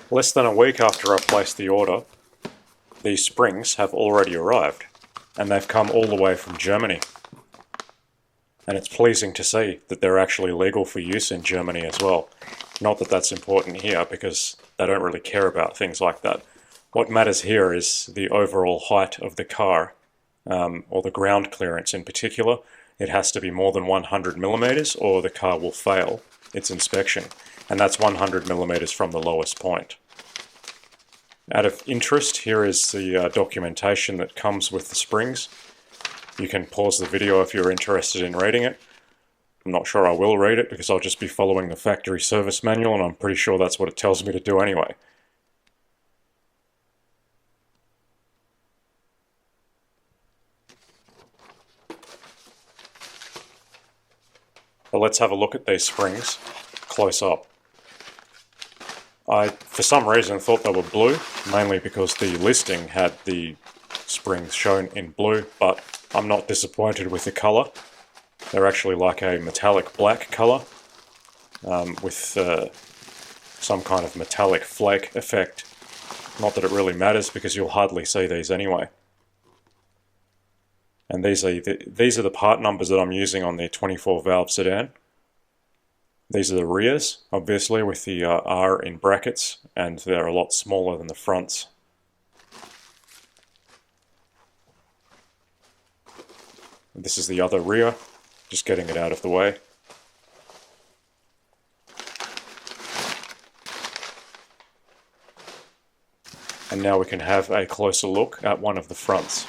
Less than a week after I placed the order, these springs have already arrived, and they've come all the way from Germany. And it's pleasing to see that they're actually legal for use in Germany as well. Not that that's important here, because they don't really care about things like that. What matters here is the overall height of the car, or the ground clearance in particular. It has to be more than 100 millimeters or the car will fail its inspection. And that's 100 millimeters from the lowest point. Out of interest, here is the documentation that comes with the springs. You can pause the video if you're interested in reading it. I'm not sure I will read it because I'll just be following the factory service manual, and I'm pretty sure that's what it tells me to do anyway. But let's have a look at these springs close up. I, for some reason, thought they were blue, mainly because the listing had the springs shown in blue, but I'm not disappointed with the colour. They're actually like a metallic black colour, with some kind of metallic flake effect. Not that it really matters, because you'll hardly see these anyway. And these are the part numbers that I'm using on the 24 valve sedan. These are the rears, obviously, with the R in brackets, and they're a lot smaller than the fronts. This is the other rear, just getting it out of the way. And now we can have a closer look at one of the fronts.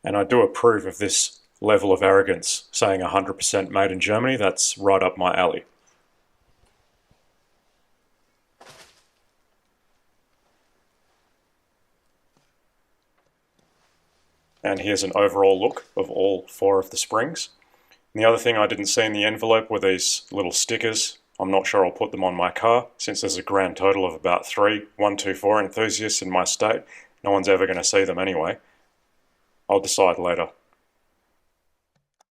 And I do approve of this level of arrogance, saying 100% made in Germany. That's right up my alley. And here's an overall look of all 4 of the springs. And the other thing I didn't see in the envelope were these little stickers. I'm not sure I'll put them on my car, since there's a grand total of about 3 124 enthusiasts in my state. No one's ever going to see them anyway. I'll decide later.